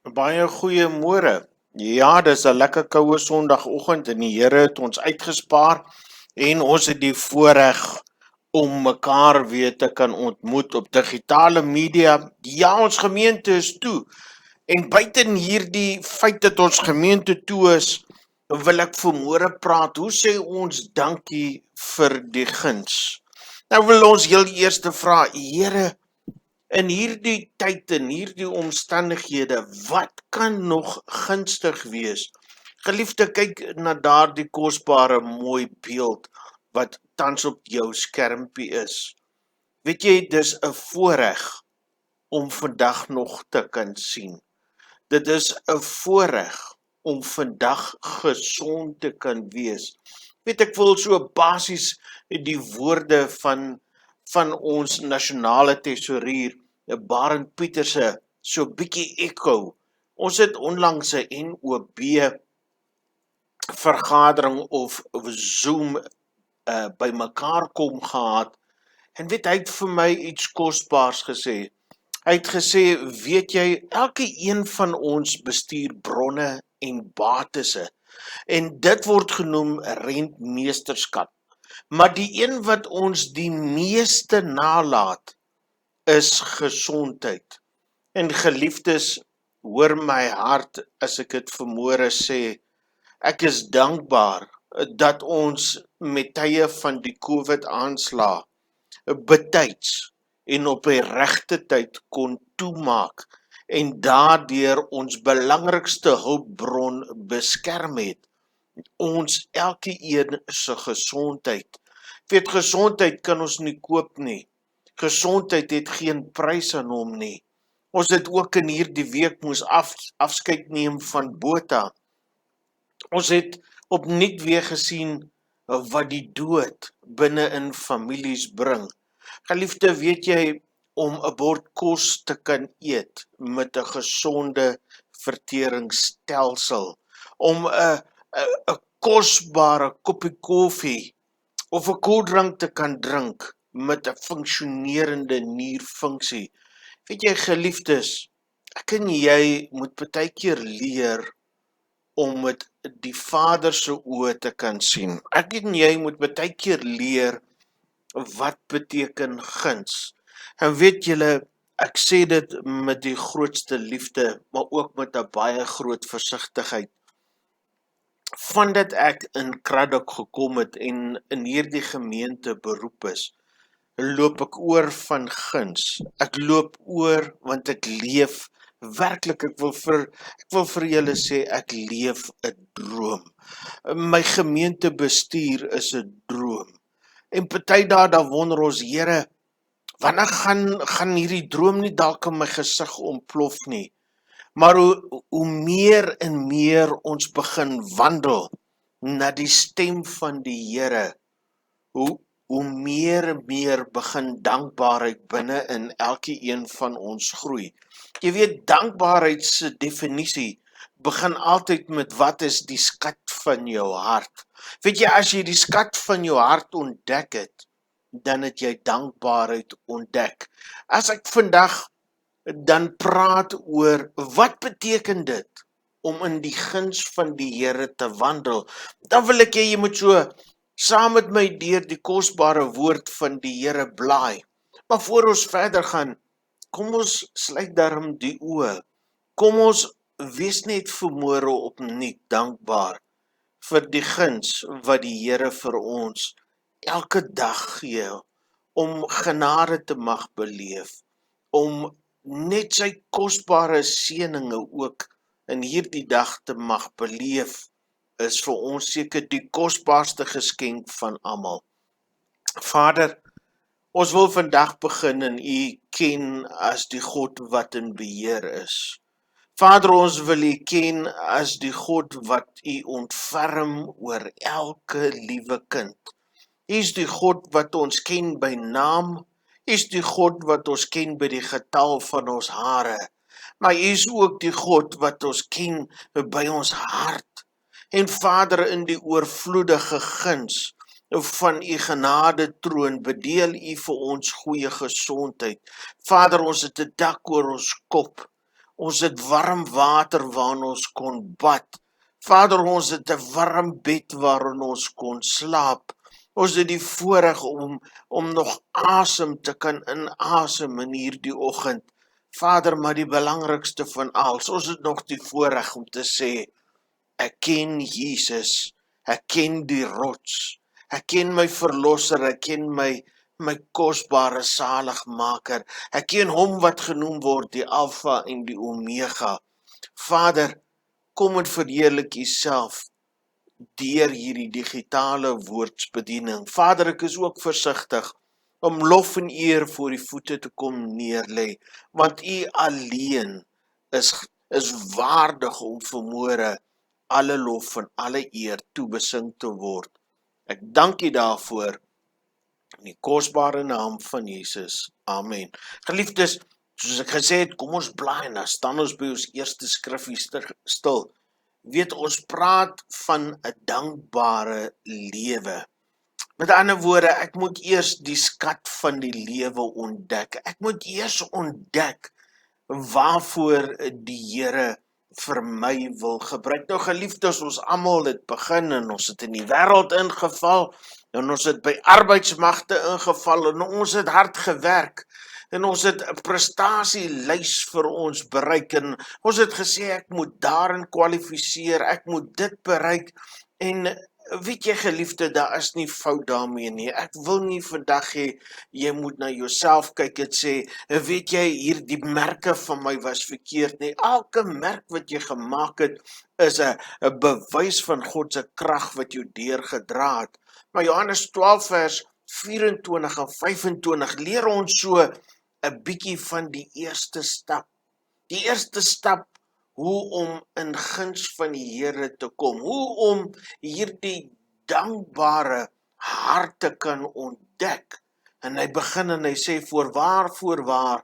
Baie goeiemôre. Ja, dis 'n lekker koue Sondagoggend en die Here het ons uitgespaar en ons het die voorreg om mekaar weer te kan ontmoet op digitale media. Ja, ons gemeente is toe. En buiten hierdie feit dat ons gemeente toe is, wil ek vanmôre praat. Hoe sê ons dankie vir die guns? Nou wil ons heel eers vra, Here, in hierdie tyd en hierdie omstandighede, wat kan nog gunstig wees? Geliefde, kyk na daardie kosbare mooi beeld wat tans op jou skermpie is. Weet jy, dis 'n voorreg om vandag nog te kan sien. Dit is 'n voorreg om vandag gesond te kan wees. Weet ek wil so basies die woorde van ons nasionale tesourier, Barend Pieterse, so bietjie echo. Ons het onlangs 'n NOB vergadering of Zoom by mekaar kom gehad. En weet, hy het vir my iets kosbaars gesê. Hy het gesê, weet jy, elke een van ons bestuur bronne en batisse. En dit word genoem rentmeesterskap. Maar die een wat ons die meeste nalaat, is gesondheid. En geliefdes, hoor my hart as ek dit vanmôre sê, ek is dankbaar dat ons met tye van die COVID-aanslag betyds en op die regte tyd kon toemaak en daardeur ons belangrikste hulpbron beskerm het, ons elke een se gesondheid. Weet, gesondheid kan ons nie koop nie. Gesondheid het geen prys aan hom nie. Ons het ook in hierdie week moes afskeid neem van Botha. Ons het opnuut weer gesien wat die dood binne in families bring. Geliefde, weet jy, om 'n bord kos te kan eet met 'n gesonde verteringsstelsel, om 'n kosbare koppie koffie of 'n koeldrank te kan drink met 'n funksionerende nierfunksie. Weet jy, geliefdes, ek en jy moet baie keer leer om met die Vader se oë te kan sien. Ek en jy moet baie keer leer wat beteken guns. En weet julle, ek sê dit met die grootste liefde, maar ook met 'n baie groot versigtigheid. Vandat ek in Cradock gekom het en in hierdie gemeente beroep is, loop ek oor van guns. Ek loop oor want ek leef werklik, ek wil vir julle sê, ek leef 'n droom. My gemeentebestuur is 'n droom. En party dae wonder ons, Here, wanneer gaan hierdie droom nie dalk in my gesig ontplof nie. Maar hoe meer en meer ons begin wandel na die stem van die Here, hoe meer en meer begin dankbaarheid binne in elke een van ons groei. Jy weet, dankbaarheid se definisie begin altyd met wat is die skat van jou hart. Weet jy, as jy die skat van jou hart ontdek het, dan het jy dankbaarheid ontdek. As ek vandag dan praat oor wat beteken dit om in die guns van die Here te wandel, dan wil ek jy moet so saam met my deur die kosbare woord van die Here blaai. Maar voor ons verder gaan, kom ons sluit daarom die oë. Kom ons wees net vanmôre opnuut dankbaar vir die guns wat die Here vir ons elke dag gee, om genade te mag beleef, om net sy kosbare seëninge ook in hierdie dag te mag beleef, is vir ons seker die kosbaarste geskenk van almal. Vader, ons wil vandag begin en U ken as die God wat in beheer is. Vader, ons wil U ken as die God wat U ontferm oor elke liewe kind. U is die God wat ons ken by naam. U is die God wat ons ken by die getal van ons hare. Maar U is ook die God wat ons ken by ons hart. En Vader, in die oorvloedige guns van U genade troon, bedeel U vir ons goeie gesondheid. Vader, ons het 'n dak oor ons kop. Ons het warm water waarin ons kon bad. Vader, ons het 'n warm bed waarin ons kon slaap. Ons het die voorreg om nog asem te kan inasem in hierdie oggend. Vader, maar die belangrikste van alles, ons het nog die voorreg om te sê, ek ken Jesus, ek ken die rots, ek ken my verlosser, ek ken my kosbare saligmaker, ek ken hom wat genoem word die Alfa en die Omega. Vader, kom en verheerlik Uself deur hierdie digitale woordsbediening. Vader, ek is ook versigtig om lof en eer voor die voete te kom neerlê, want U alleen is waardig om vanmôre alle lof en alle eer toebesing te word. Ek dank U daarvoor in die kosbare naam van Jesus. Amen. Geliefdes, soos ek gesê het, kom ons blaai en dan staan ons by ons eerste skrifgie stil. Weet, ons praat van 'n dankbare lewe. Met ander woorde, ek moet eers die skat van die lewe ontdek. Ek moet eers ontdek waarvoor die Here vir my wil gebruik. Nou geliefdes, ons almal het begin en ons het in die wêreld ingeval en ons het by arbeidsmagte ingeval en ons het hard gewerk en ons het 'n prestasielys vir ons bereik en ons het gesê ek moet daarin kwalifiseer, ek moet dit bereik en weet jy geliefde, daar is nie fout daarmee nie. Ek wil nie vandag hê jy moet na jouself kyk en sê, weet jy, hier die merke van my was verkeerd nie. Elke merk wat jy gemaak het is 'n bewys van God se krag wat jou deurgedra het. Maar Johannes 12 vers 24 en 25 leer ons so 'n bietjie van die eerste stap. Die eerste stap hoe om in guns van die Here te kom, hoe om hierdie dankbare hart te kan ontdek. En hy begin en hy sê, voorwaar,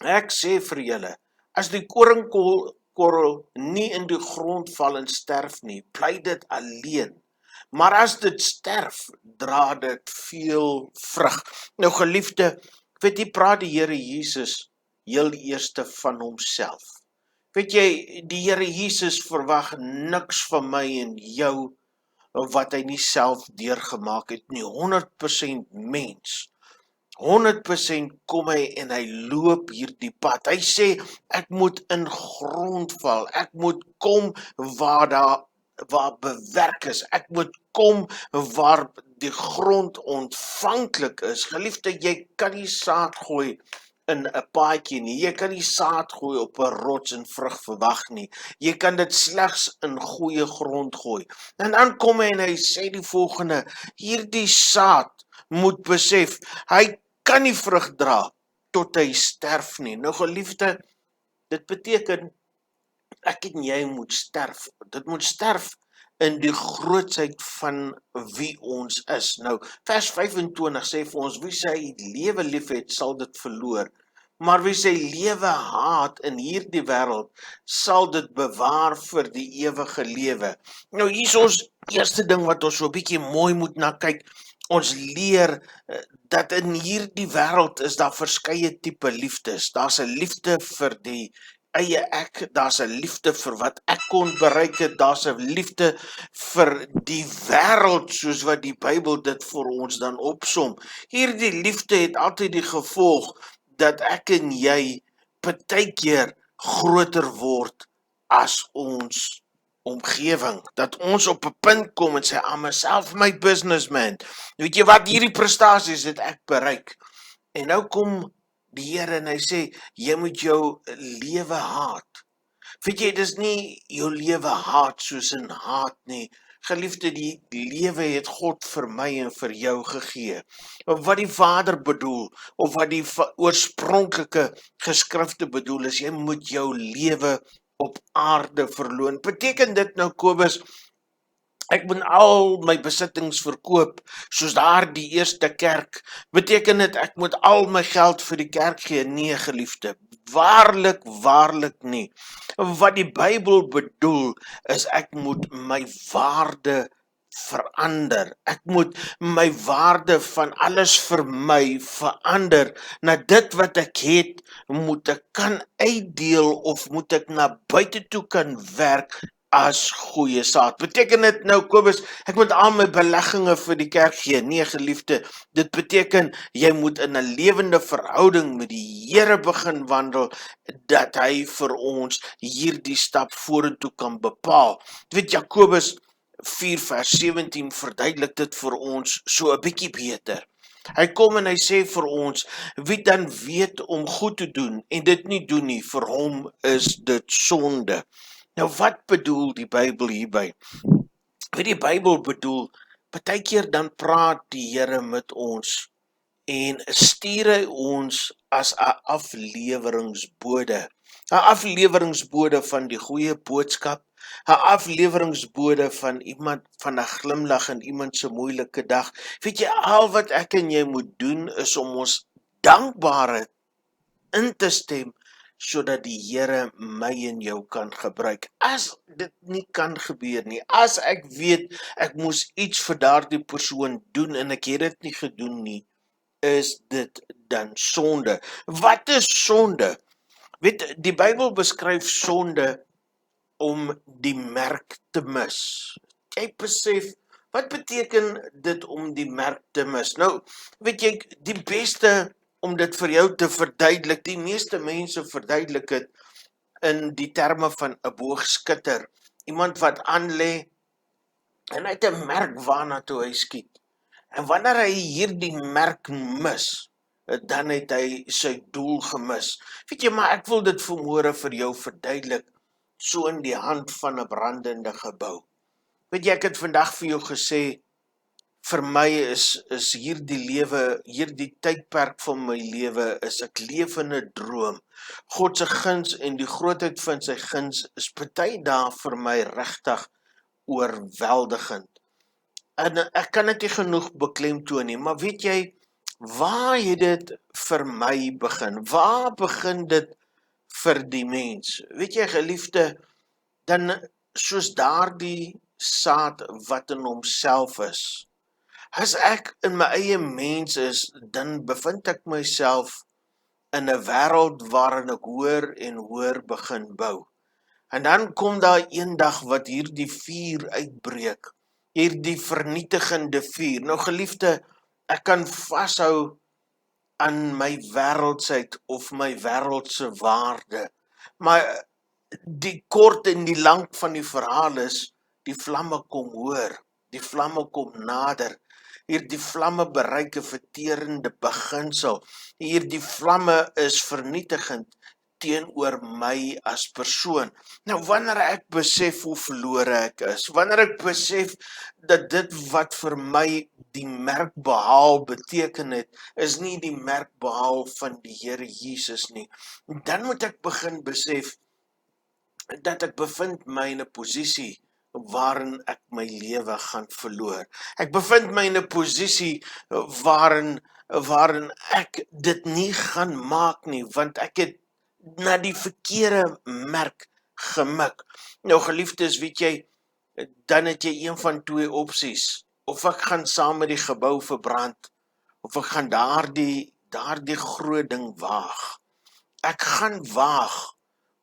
ek sê vir julle, as die koringkorrel nie in die grond val en sterf nie, bly dit alleen. Maar as dit sterf, dra dit veel vrug. Nou geliefde, weet jy, praat die Here Jesus heel eerste van homself. Weet jy, die Here Jesus verwag niks van my en jou wat hy nie self deurgemaak het nie. 100% mens. 100% kom hy en hy loop hierdie pad. Hy sê, ek moet in grond val. Ek moet kom waar bewerk is. Ek moet kom waar die grond ontvanklik is. Geliefde, jy kan nie saad gooi in 'n paadjie nie. Jy kan nie saad gooi op 'n rots en vrug verwag nie. Jy kan dit slegs in goeie grond gooi. En dan kom hy en hy sê die volgende, hierdie saad moet besef, hy kan nie vrug dra tot hy sterf nie. Nou geliefde, dit beteken ek en jy moet sterf. Dit moet sterf in die grootsheid van wie ons is. Nou, vers 25 sê vir ons, wie sy lewe liefhet, sal dit verloor. Maar wie sy lewe haat in hierdie wêreld, sal dit bewaar vir die ewige lewe. Nou, hier is ons eerste ding wat ons so 'n bietjie mooi moet na kyk. Ons leer dat in hierdie wêreld is daar verskeie tipe liefdes. Daar's 'n liefde vir die eie ek, daar's 'n liefde vir wat ek kon bereik het, daar's 'n liefde vir die wêreld soos wat die Bybel dit vir ons dan opsom. Hierdie liefde het altyd die gevolg dat ek en jy partykeer groter word as ons omgewing, dat ons op 'n punt kom en sê, I'm a self-made businessman. Weet jy wat, hierdie prestasies het ek bereik. En nou kom die Here en hy sê, jy moet jou lewe haat. Weet jy, dis nie jou lewe haat soos in haat nie. Geliefde, die lewe het God vir my en vir jou gegee. Wat die Vader bedoel, of wat die oorspronklike geskrifte bedoel is, jy moet jou lewe op aarde verloon. Beteken dit nou, Kobus, ek moet al my besittings verkoop, soos daar die eerste kerk? Beteken dit ek moet al my geld vir die kerk gee? Nee, geliefde, waarlik nie. Wat die Bybel bedoel is ek moet my waarde verander. Ek moet my waarde van alles vir my verander. Na dit wat ek het, moet ek kan uitdeel of moet ek na buite toe kan werk as goeie saad. Beteken dit nou, Kobus, ek moet al my beleggings vir die kerk gee? Nee, geliefde, dit beteken jy moet in 'n lewende verhouding met die Here begin wandel, dat hy vir ons hierdie stap vorentoe kan bepaal. Weet Jakobus 4 vers 17 verduidelik dit vir ons so 'n bietjie beter. Hy kom en hy sê vir ons, wie dan weet om goed te doen en dit nie doen nie, vir hom is dit sonde. Nou wat bedoel die Bybel hierby? Wat die Bybel bedoel, partykeer dan praat die Here met ons en stuur hy ons as 'n afleweringsbode. 'n Afleweringsbode van die goeie boodskap, 'n afleweringsbode van iemand van 'n glimlag in iemand se moeilike dag. Weet jy, al wat ek en jy moet doen is om ons dankbaarheid in te stem sodat die Here my en jou kan gebruik. As dit nie kan gebeur nie, as ek weet ek moes iets vir daardie persoon doen en ek het dit nie gedoen nie, is dit dan sonde. Wat is sonde? Weet, die Bybel beskryf sonde om die merk te mis. Jy besef, wat beteken dit om die merk te mis? Nou, weet jy, die beste om dit vir jou te verduidelik, die meeste mense verduidelik dit in die terme van 'n boogskutter. Iemand wat aanlê en hy het 'n merk waarna toe hy skiet. En wanneer hy hierdie merk mis, dan het hy sy doel gemis. Weet jy, maar ek wil dit vanmôre vir jou verduidelik, so in die hand van 'n brandende gebou. Weet jy, ek het vandag vir jou gesê, vir my is hierdie lewe, hierdie tydperk van my lewe, is ek leef in 'n droom. God se guns en die grootheid van sy guns is party dae vir my regtig oorweldigend. En ek kan dit nie genoeg beklemtoon nie, maar weet jy, waar het dit vir my begin? Waar begin dit vir die mens? Weet jy, geliefde, dan soos daardie saad wat in homself is. As ek in my eie mens is, dan bevind ek myself in 'n wêreld waarin ek hoor en hoor begin bou. En dan kom daar eendag wat hierdie vuur uitbreek, hierdie vernietigende vuur. Nou geliefde, ek kan vashou aan my wêreldsheid of my wêreldse waarde, maar die kort en die lank van die verhaal is, die vlamme kom hoor, die vlamme kom nader, hierdie vlamme bereik 'n verterende beginsel, hierdie vlamme is vernietigend teenoor my as persoon. Nou wanneer ek besef hoe verlore ek is, wanneer ek besef dat dit wat vir my die merk behaal beteken het, is nie die merk behaal van die Here Jesus nie, dan moet ek begin besef dat ek bevind my in 'n posisie waarin ek my lewe gaan verloor. Ek bevind my in 'n posisie waarin ek dit nie gaan maak nie, want ek het na die verkeerde merk gemik. Nou geliefdes, weet jy, dan het jy een van twee opsies. Of ek gaan saam met die gebou verbrand, of ek gaan daardie groot ding waag. Ek gaan waag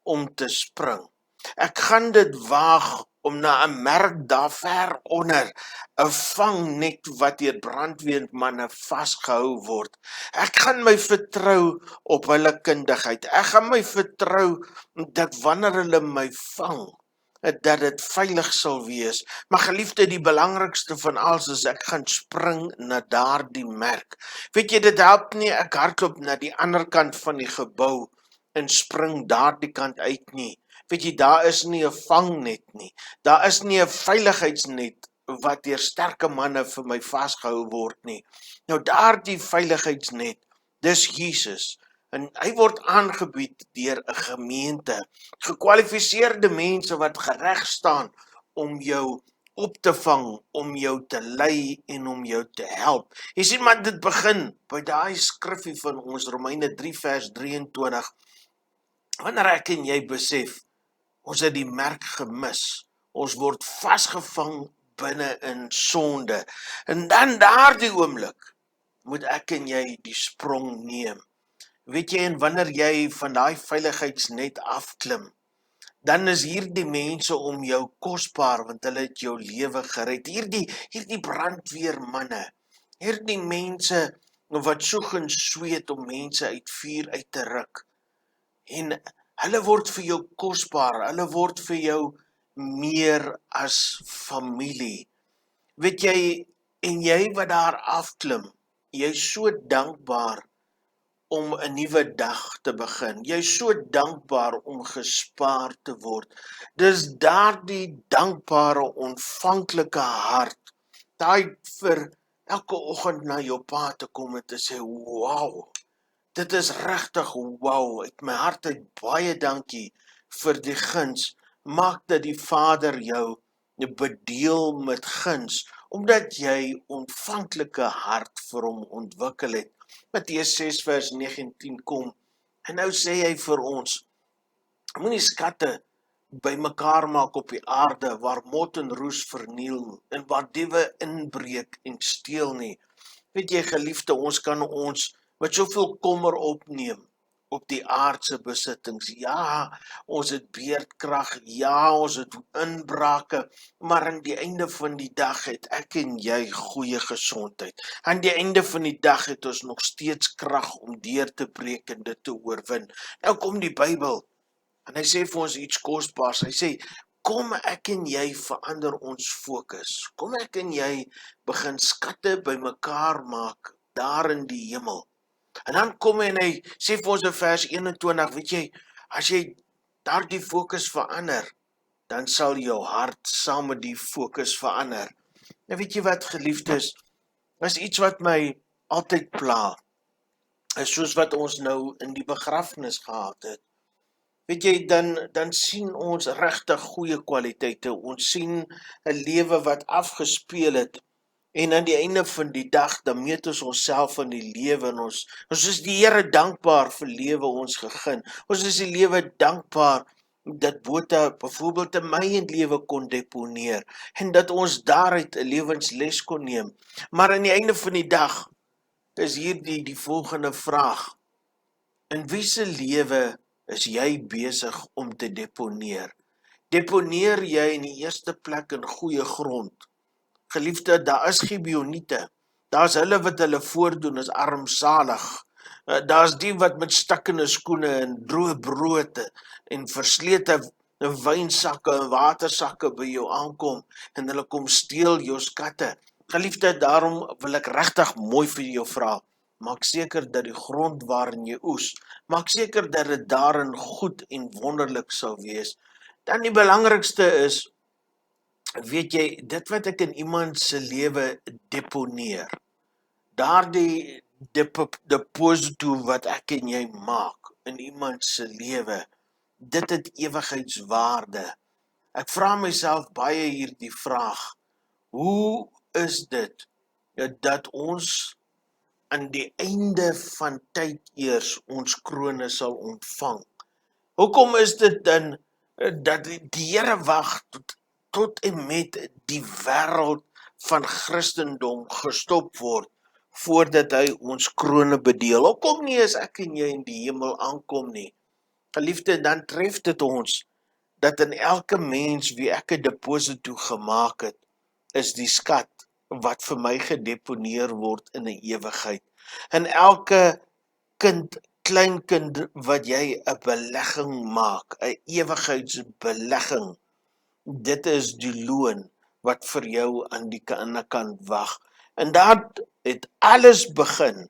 om te spring. Ek gaan dit waag om na 'n merk daar ver onder, 'n vangnet wat deur brandweermanne vasgehou word. Ek gaan my vertrou op hulle kundigheid. Ek gaan my vertrou dat wanneer hulle my vang, dat dit veilig sal wees. Maar geliefde, die belangrikste van alles is ek gaan spring na daardie merk. Weet jy, dit help nie ek hardloop na die ander kant van die gebou en spring daardie kant uit nie. Weet jy, daar is nie 'n vangnet nie. Daar is nie 'n veiligheidsnet wat deur sterke manne vir my vasgehou word nie. Nou daardie veiligheidsnet, dis Jesus. En hy word aangebied deur 'n gemeente, gekwalifiseerde mense wat gereg staan om jou op te vang, om jou te lei en om jou te help. Jy sien, maar dit begin by daai skrifgie van ons, Romeine 3 vers 23. Wanneer ek en jy besef, ons het die merk gemis, ons word vasgevang binne in sonde. En dan daardie oomblik moet ek en jy die sprong neem. Weet jy, en wanneer jy van daai veiligheidsnet afklim, dan is hierdie mense om jou kosbaar, want hulle het jou lewe gered. Hierdie brandweermanne, hierdie mense wat soeg en sweet om mense uit vuur uit te ruk. En hulle word vir jou kosbaar, hulle word vir jou meer as familie. Weet jy, en jy wat daar afklim, jy is so dankbaar om 'n nuwe dag te begin. Jy is so dankbaar om gespaar te word. Dis daardie dankbare, ontvanklike hart, daai vir elke oggend na jou pa te kom en te sê, wow, dit is regtig wow, uit my hart uit baie dankie vir die guns. Maak dat die Vader jou bedeel met guns, omdat jy ontvanklike hart vir hom ontwikkel het. Matteus 6 vers 19 kom, en nou sê hy vir ons, moenie skatte bymekaar maak op die aarde, waar mot en roes verniel, en waar diewe inbreek en steel nie. Weet jy, geliefde, ons kan ons met soveel kommer opneem op die aardse besittings. Ja, ons het beerdkrag, ja, ons het inbrake, maar aan die einde van die dag het ek en jy goeie gesondheid. Aan die einde van die dag het ons nog steeds krag om deur te breek en dit te oorwin. Nou kom die Bybel, en hy sê vir ons iets kosbaars. Hy sê, kom ek en jy verander ons fokus. Kom ek en jy begin skatte bymekaar maak daar in die hemel. En dan kom hy en hy sê vir ons in vers 21, weet jy, as jy daardie fokus verander, dan sal jou hart saam met die fokus verander. Nou weet jy wat, geliefdes, is iets wat my altyd pla, is soos wat ons nou in die begrafnis gehad het. Weet jy, dan sien ons regtig goeie kwaliteite, ons sien 'n lewe wat afgespeel het, en aan die einde van die dag, dan meet ons onsself in die lewe, en ons is die Here dankbaar vir lewe ons gegeen. Ons is die lewe dankbaar dat Botha byvoorbeeld in my lewe kon deponeer, en dat ons daaruit 'n lewensles kon neem. Maar aan die einde van die dag, is hier die volgende vraag, in wie se lewe is jy besig om te deponeer? Deponeer jy in die eerste plek in goeie grond? Geliefde, daar is Gibeoniete, daar is hulle wat hulle voordoen is armsalig, daar is die wat met stikkende skoene en droë brood en verslete wynsakke en watersakke by jou aankom, en hulle kom steel jou skatte. Geliefde, daarom wil ek regtig mooi vir jou vra, maak seker dat die grond waarin jy oes, maak seker dat dit daarin goed en wonderlik sal wees. Dan die belangrikste is, weet jy, dit wat ek in iemand se lewe deponeer, daardie deposito wat ek en jy maak in iemand se lewe, dit het ewigheidswaarde. Ek vra myself baie hierdie vraag, hoe is dit dat ons aan die einde van tyd eers ons krone sal ontvang? Hoekom is dit dan dat die Here wag tot en met die wêreld van Christendom gestop word, voordat hy ons krone bedeel? Hoekom nie as ek en jy in die hemel aankom nie? Geliefde, dan tref dit ons, dat in elke mens wie ek 'n deposito gemaak het, is die skat wat vir my gedeponeer word in 'n ewigheid. In elke kleinkind wat jy 'n belegging maak, 'n ewigheidsbelegging, dit is die loon wat vir jou aan die ander kant wag. En dat het alles begin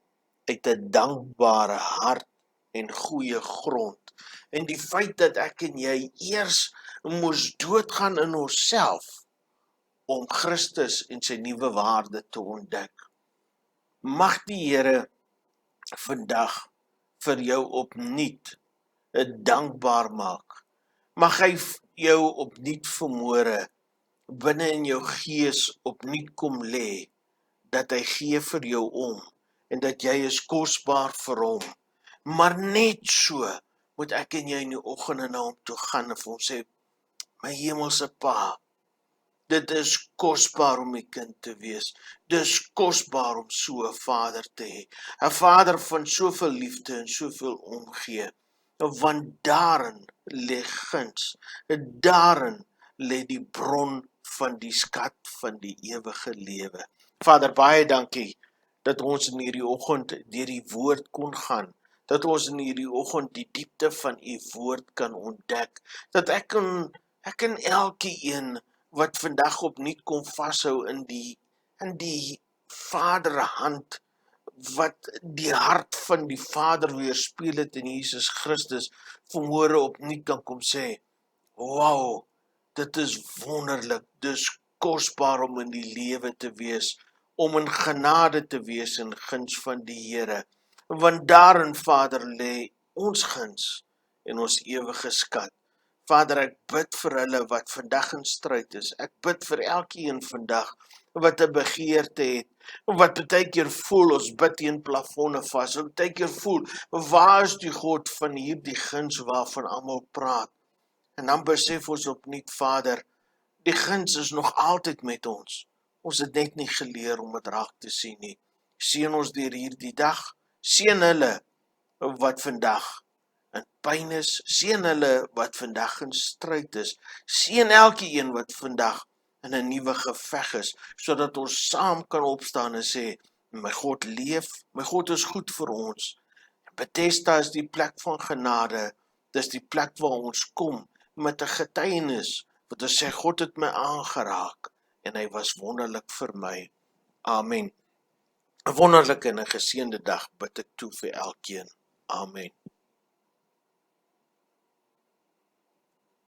uit 'n dankbare hart en goeie grond. En die feit dat ek en jy eers moes doodgaan in onsself om Christus en sy nuwe waarde te ontdek. Mag die Here vandag vir jou opnuut dankbaar maak. Mag hy jou opnuut vanmôre binne in jou gees opnuut kom lê, dat hy gee vir jou om, en dat jy is kosbaar vir hom. Maar net so moet ek en jy in die oggende na hom toe gaan en vir hom sê, my hemelse Pa, Dit is kosbaar om 'n kind te wees. Dis kosbaar om so 'n vader te hê. 'n Vader van soveel liefde en soveel omgee. Want daarin lê guns. Daarin lê die bron van die skat van die ewige lewe. Vader, baie dankie dat ons in hierdie oggend deur die woord kon gaan. Dat ons in hierdie oggend die diepte van u woord kan ontdek. Dat ek en elkeen wat vandag opnuut kom vashou in die Vaderhand, wat die hart van die Vader weerspieël het in Jesus Christus, vanmôre opnuut kan kom sê, wow, dit is wonderlik, dis kosbaar om in die lewe te wees, om in genade te wees en guns van die Here. Want daarin, Vader, lê ons guns en ons ewige skat. Vader, ek bid vir hulle wat vandag in stryd is. Ek bid vir elkeen vandag wat 'n begeerte het, wat baie keer voel ons bid teen plafonne vas. Wat baie keer voel, waar is die God van hierdie guns waarvan almal praat? En dan besef ons opnuut, Vader, die guns is nog altyd met ons. Ons het net nie geleer om dit raak te sien nie. Seën ons deur hierdie dag. Seën hulle wat vandag in pyn is. Seën hulle wat vandag in stryd is. Seën elkeen wat vandag in 'n nuwe geveg is, sodat ons saam kan opstaan en sê, my God leef, my God is goed vir ons. Bethesda is die plek van genade. Dis die plek waar ons kom met 'n getuienis wat ons sê, God het my aangeraak en hy was wonderlik vir my. Amen. 'n Wonderlike en 'n geseënde dag bid ek toe vir elkeen. Amen.